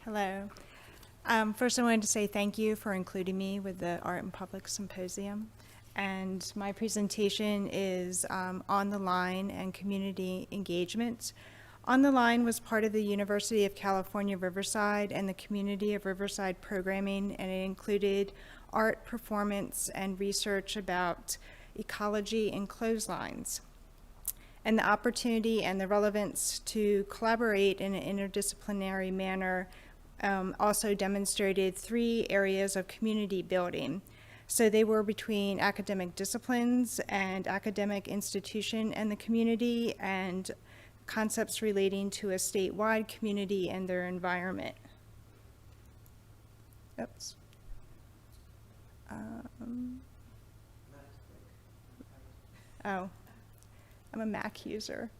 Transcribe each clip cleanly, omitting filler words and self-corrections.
Hello. First, I wanted to say thank you for including me with the Art and Public Symposium. And my presentation is On the Line and Community Engagement. On the Line was part of the University of California, Riverside and the Community of Riverside programming, and it included art, performance, and research about ecology and clotheslines. And the opportunity and the relevance to collaborate in an interdisciplinary manner also demonstrated 3 areas of community building. So they were between academic disciplines and academic institution and the community, and concepts relating to a statewide community and their environment. Oops. Oh, I'm a Mac user.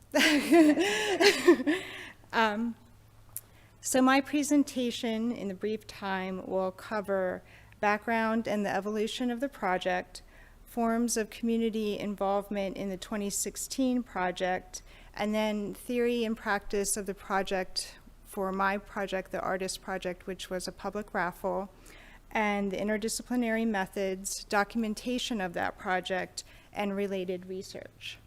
So my presentation in the brief time will cover background and the evolution of the project, forms of community involvement in the 2016 project, and then theory and practice of the project for my project, the Artist Project, which was a public raffle, and the interdisciplinary methods, documentation of that project, and related research.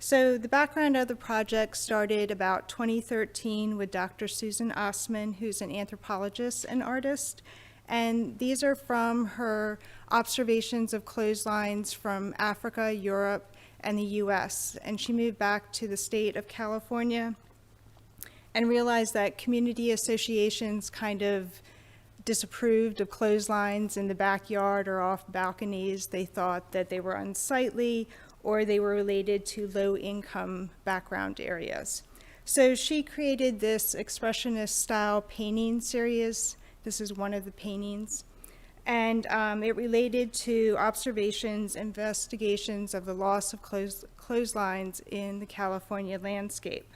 So the background of the project started about 2013 with Dr. Susan Osman, who's an anthropologist and artist. And these are from her observations of clotheslines from Africa, Europe, and the US. And she moved back to the state of California and realized that community associations kind of disapproved of clotheslines in the backyard or off balconies. They thought that they were unsightly, or they were related to low-income background areas. So she created this expressionist style painting series. This is one of the paintings. And it related to observations, investigations of the loss of clotheslines in the California landscape.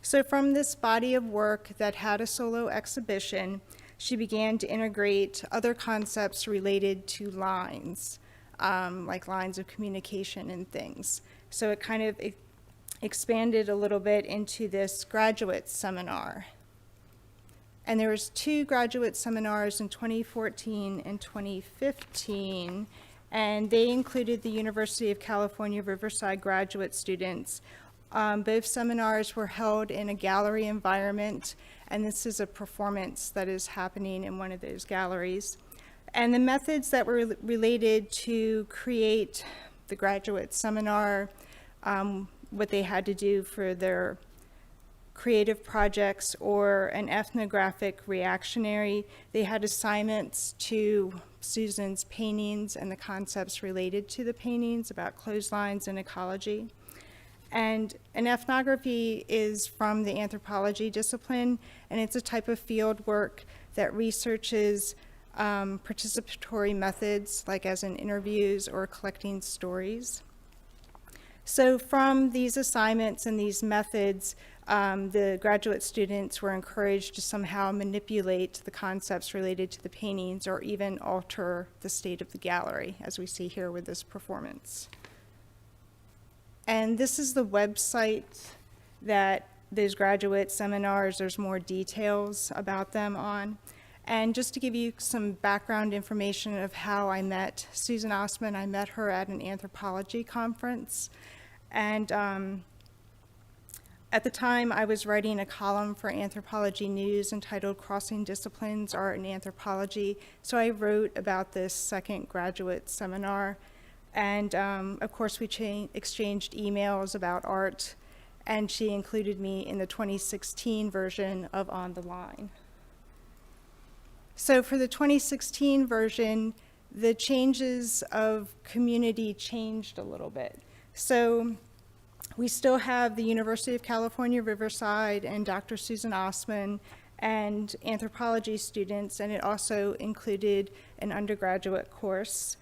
So from this body of work that had a solo exhibition, she began to integrate other concepts related to lines, like lines of communication and things. So it kind of expanded a little bit into this graduate seminar. And there was 2 graduate seminars in 2014 and 2015, and they included the University of California, Riverside graduate students. Both seminars were held in a gallery environment, and this is a performance that is happening in one of those galleries. And the methods that were related to create the graduate seminar, what they had to do for their creative projects, or an ethnographic reactionary, they had assignments to Susan's paintings and the concepts related to the paintings about clotheslines and ecology. And an ethnography is from the anthropology discipline, and it's a type of field work that researches participatory methods, like as in interviews or collecting stories. So from these assignments and these methods, the graduate students were encouraged to somehow manipulate the concepts related to the paintings, or even alter the state of the gallery, as we see here with this performance. And this is the website that those graduate seminars, there's more details about them on. And just to give you some background information of how I met Susan Osman, I met her at an anthropology conference. And at the time, I was writing a column for Anthropology News entitled Crossing Disciplines, Art and Anthropology. So I wrote about this second graduate seminar. And of course, we exchanged emails about art, and she included me in the 2016 version of On the Line. So for the 2016 version, the changes of community changed a little bit. So we still have the University of California, Riverside, and Dr. Susan Osman, and anthropology students, and it also included an undergraduate course.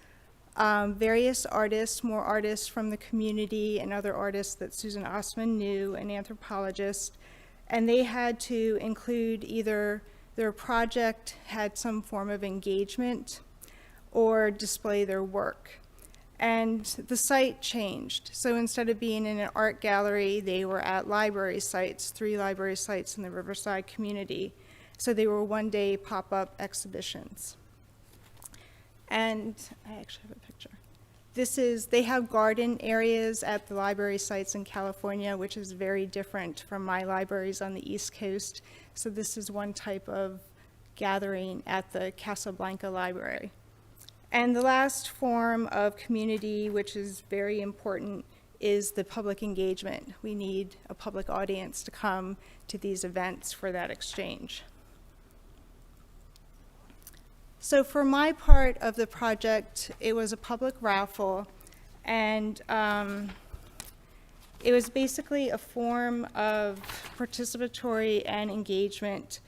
Various artists, more artists from the community and other artists that Susan Osman knew, an anthropologist, and they had to include either their project had some form of engagement or display their work. And the site changed. So instead of being in an art gallery, they were at library sites, 3 library sites in the Riverside community. So they were one-day pop-up exhibitions. And I actually have a picture. They have garden areas at the library sites in California, which is very different from my libraries on the East Coast. So this is one type of gathering at the Casablanca Library. And the last form of community, which is very important, is the public engagement. We need a public audience to come to these events for that exchange. So for my part of the project, it was a public raffle, and it was basically a form of participatory and engagement,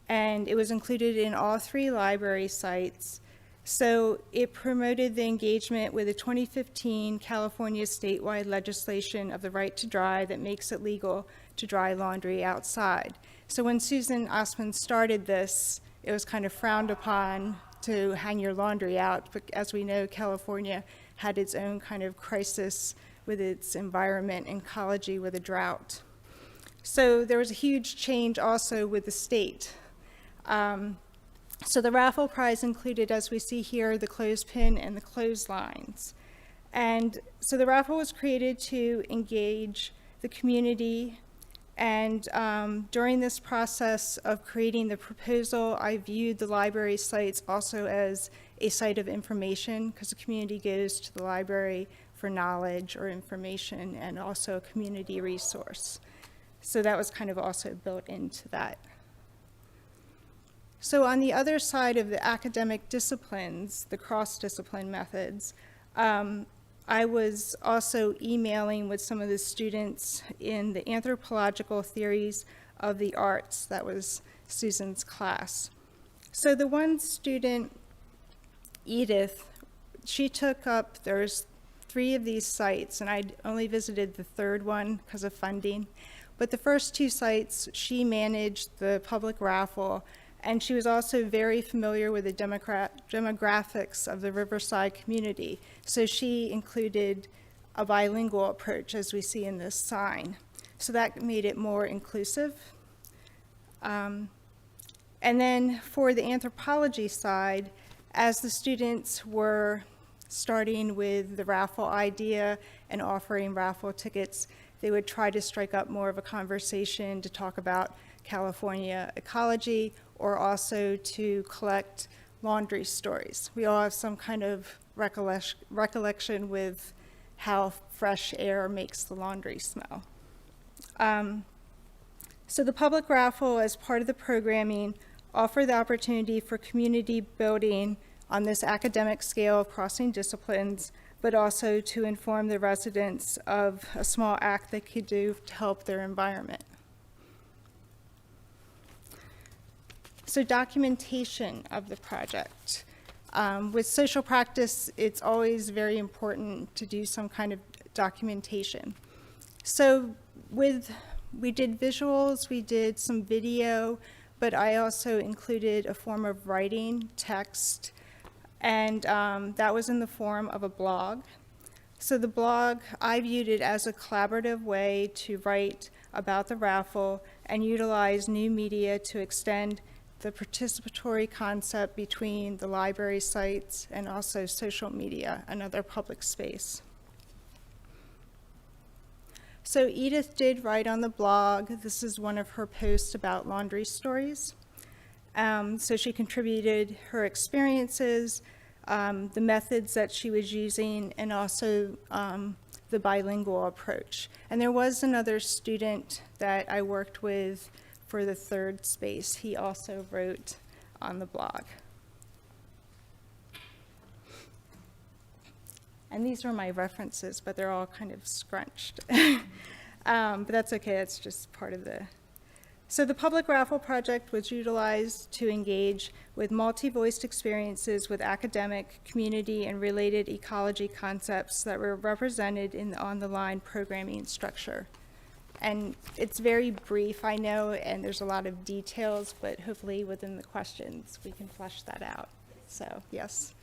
and it was included in all 3 library sites. So it promoted the engagement with the 2015 California statewide legislation of the right to dry that makes it legal to dry laundry outside. So when Susan Osman started this, it was kind of frowned upon to hang your laundry out, but as we know, California had its own kind of crisis with its environment and ecology with a drought. So there was a huge change also with the state. So the raffle prize included, as we see here, the clothespin and the clotheslines. And so the raffle was created to engage the community. And during this process of creating the proposal, I viewed the library sites also as a site of information, because the community goes to the library for knowledge or information, and also a community resource. So that was kind of also built into that. So on the other side of the academic disciplines, the cross-discipline methods, I was also emailing with some of the students in the anthropological theories of the arts. That was Susan's class. So the one student, Edith, she took up, there's 3 of these sites, and I only visited the 3rd one because of funding. But the first 2 sites, she managed the public raffle, and she was also very familiar with the demographics of the Riverside community. So she included a bilingual approach, as we see in this sign. So that made it more inclusive. And then for the anthropology side, as the students were starting with the raffle idea and offering raffle tickets, they would try to strike up more of a conversation to talk about California ecology, or also to collect laundry stories. We all have some kind of recollection with how fresh air makes the laundry smell. So the public raffle, as part of the programming, offered the opportunity for community building on this academic scale of crossing disciplines, but also to inform the residents of a small act they could do to help their environment. So documentation of the project. With social practice, it's always very important to do some kind of documentation. So we did visuals, we did some video, but I also included a form of writing, text, and that was in the form of a blog. So the blog, I viewed it as a collaborative way to write about the raffle and utilize new media to extend the participatory concept between the library sites and also social media, another public space. So Edith did write on the blog. This is one of her posts about laundry stories. So she contributed her experiences, the methods that she was using, and also the bilingual approach. And there was another student that I worked with for the 3rd space. He also wrote on the blog. And these are my references, but they're all kind of scrunched. But that's okay, that's just part of the... So the public raffle project was utilized to engage with multi-voiced experiences with academic, community, and related ecology concepts that were represented in the on-the-line programming structure. And it's very brief, I know, and there's a lot of details, but hopefully within the questions we can flesh that out. So, yes.